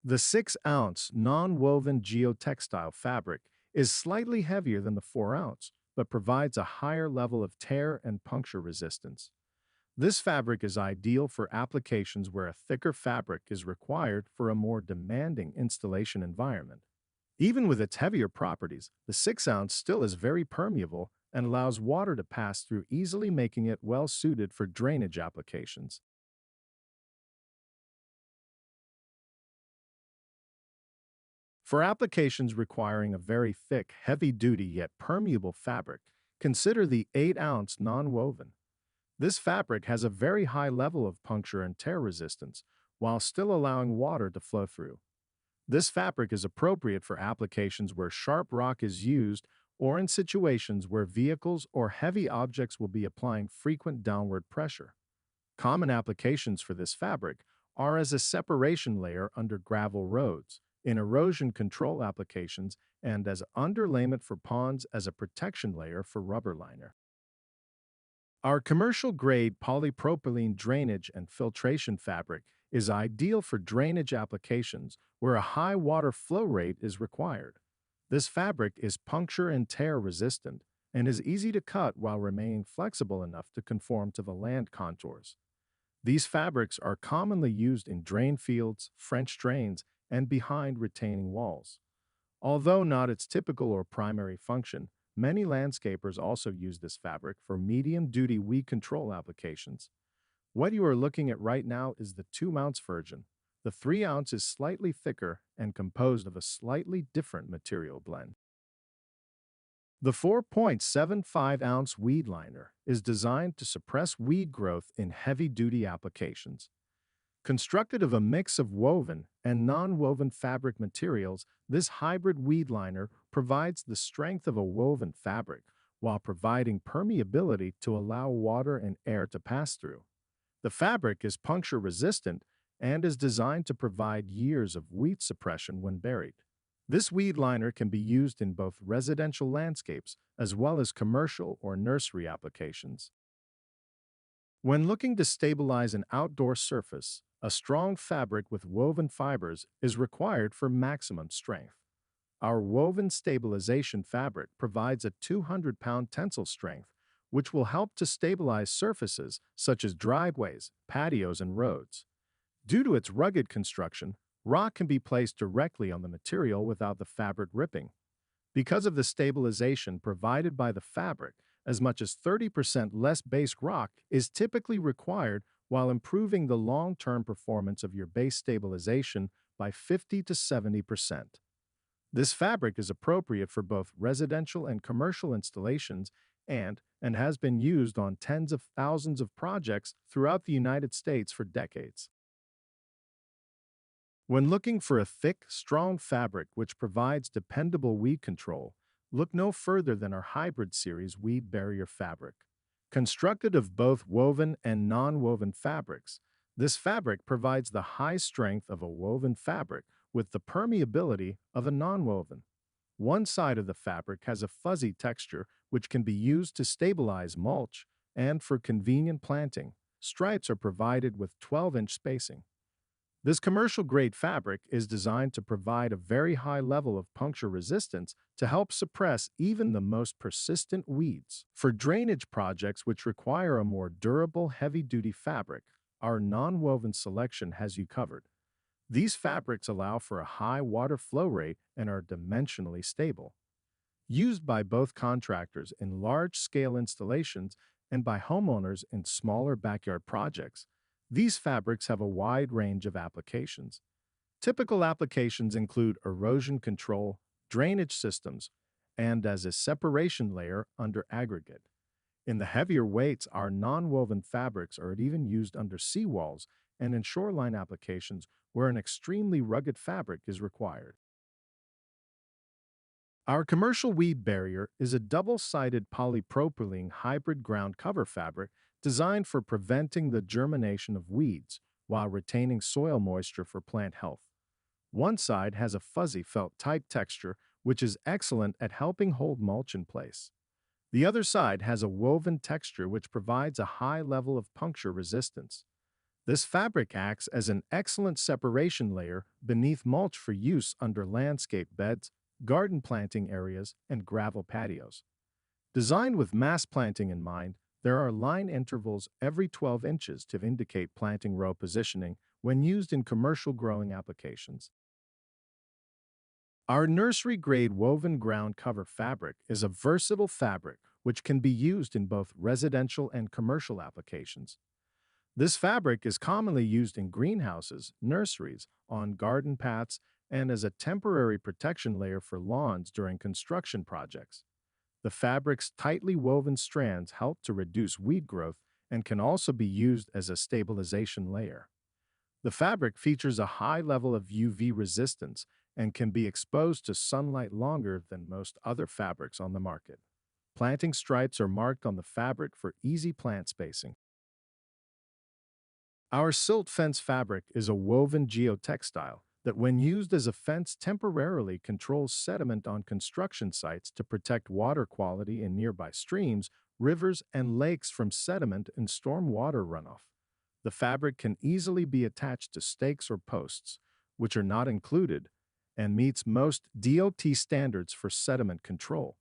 The 6-ounce non-woven geotextile fabric is slightly heavier than the 4-ounce, but provides a higher level of tear and puncture resistance. This fabric is ideal for applications where a thicker fabric is required for a more demanding installation environment. Even with its heavier properties, the 6-ounce still is very permeable and allows water to pass through easily, making it well suited for drainage applications. For applications requiring a very thick, heavy-duty yet permeable fabric, consider the 8-ounce non-woven. This fabric has a very high level of puncture and tear resistance, while still allowing water to flow through. This fabric is appropriate for applications where sharp rock is used or in situations where vehicles or heavy objects will be applying frequent downward pressure. Common applications for this fabric are as a separation layer under gravel roads, in erosion control applications, and as underlayment for ponds as a protection layer for rubber liner. Our commercial-grade polypropylene drainage and filtration fabric is ideal for drainage applications where a high water flow rate is required. This fabric is puncture and tear resistant and is easy to cut while remaining flexible enough to conform to the land contours. These fabrics are commonly used in drain fields, French drains, and behind retaining walls. Although not its typical or primary function, many landscapers also use this fabric for medium-duty weed control applications. What you are looking at right now is the 2-ounce version. The 3-ounce is slightly thicker and composed of a slightly different material blend. The 4.75-ounce weed liner is designed to suppress weed growth in heavy-duty applications. Constructed of a mix of woven and non-woven fabric materials, this hybrid weed liner provides the strength of a woven fabric while providing permeability to allow water and air to pass through. The fabric is puncture resistant and is designed to provide years of weed suppression when buried. This weed liner can be used in both residential landscapes as well as commercial or nursery applications. When looking to stabilize an outdoor surface, a strong fabric with woven fibers is required for maximum strength. Our woven stabilization fabric provides a 200-pound tensile strength, which will help to stabilize surfaces such as driveways, patios, and roads. Due to its rugged construction, rock can be placed directly on the material without the fabric ripping. Because of the stabilization provided by the fabric, as much as 30% less base rock is typically required while improving the long-term performance of your base stabilization by 50 to 70%. This fabric is appropriate for both residential and commercial installations and has been used on tens of thousands of projects throughout the United States for decades. When looking for a thick, strong fabric which provides dependable weed control, look no further than our Hybrid Series weed barrier fabric. Constructed of both woven and non-woven fabrics, this fabric provides the high strength of a woven fabric with the permeability of a non-woven. One side of the fabric has a fuzzy texture which can be used to stabilize mulch, and for convenient planting, stripes are provided with 12-inch spacing. This commercial-grade fabric is designed to provide a very high level of puncture resistance to help suppress even the most persistent weeds. For drainage projects which require a more durable, heavy-duty fabric, our non-woven selection has you covered. These fabrics allow for a high water flow rate and are dimensionally stable. Used by both contractors in large-scale installations and by homeowners in smaller backyard projects, these fabrics have a wide range of applications. Typical applications include erosion control, drainage systems, and as a separation layer under aggregate. In the heavier weights, our non-woven fabrics are even used under seawalls and in shoreline applications where an extremely rugged fabric is required. Our commercial weed barrier is a double-sided polypropylene hybrid ground cover fabric designed for preventing the germination of weeds while retaining soil moisture for plant health. One side has a fuzzy felt-type texture, which is excellent at helping hold mulch in place. The other side has a woven texture which provides a high level of puncture resistance. This fabric acts as an excellent separation layer beneath mulch for use under landscape beds, garden planting areas, and gravel patios. Designed with mass planting in mind, there are line intervals every 12 inches to indicate planting row positioning when used in commercial growing applications. Our nursery-grade woven ground cover fabric is a versatile fabric which can be used in both residential and commercial applications. This fabric is commonly used in greenhouses, nurseries, on garden paths, and as a temporary protection layer for lawns during construction projects. The fabric's tightly woven strands help to reduce weed growth and can also be used as a stabilization layer. The fabric features a high level of UV resistance and can be exposed to sunlight longer than most other fabrics on the market. Planting stripes are marked on the fabric for easy plant spacing. Our silt fence fabric is a woven geotextile that, when used as a fence, temporarily controls sediment on construction sites to protect water quality in nearby streams, rivers, and lakes from sediment and storm water runoff. The fabric can easily be attached to stakes or posts, which are not included, and meets most DOT standards for sediment control.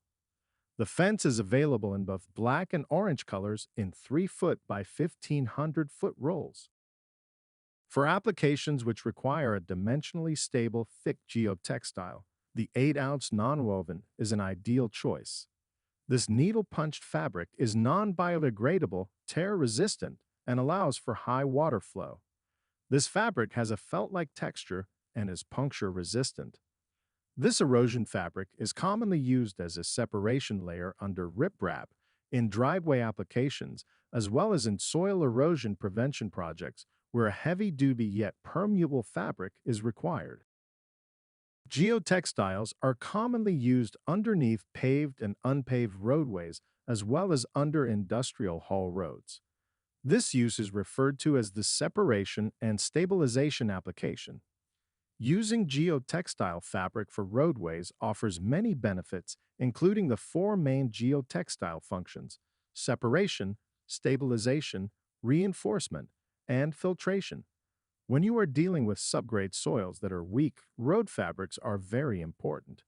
The fence is available in both black and orange colors in 3-foot by 1,500-foot rolls. For applications which require a dimensionally stable, thick geotextile, the 8-ounce nonwoven is an ideal choice. This needle-punched fabric is non-biodegradable, tear-resistant, and allows for high water flow. This fabric has a felt-like texture and is puncture-resistant. This erosion fabric is commonly used as a separation layer under riprap in driveway applications, as well as in soil erosion prevention projects where a heavy-duty yet permeable fabric is required. Geotextiles are commonly used underneath paved and unpaved roadways, as well as under industrial haul roads. This use is referred to as the separation and stabilization application. Using geotextile fabric for roadways offers many benefits, including the four main geotextile functions: separation, stabilization, reinforcement, and filtration. When you are dealing with subgrade soils that are weak, road fabrics are very important.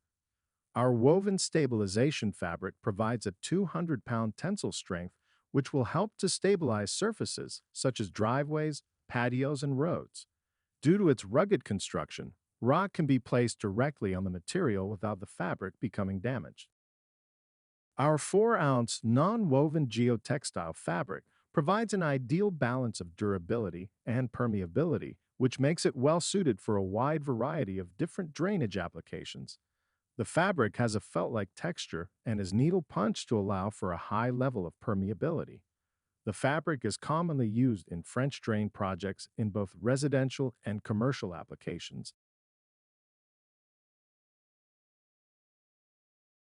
Our woven stabilization fabric provides a 200-pound tensile strength, which will help to stabilize surfaces such as driveways, patios, and roads. Due to its rugged construction, rock can be placed directly on the material without the fabric becoming damaged. Our 4-ounce non-woven geotextile fabric provides an ideal balance of durability and permeability, which makes it well-suited for a wide variety of different drainage applications. The fabric has a felt-like texture and is needle-punched to allow for a high level of permeability. The fabric is commonly used in French drain projects in both residential and commercial applications.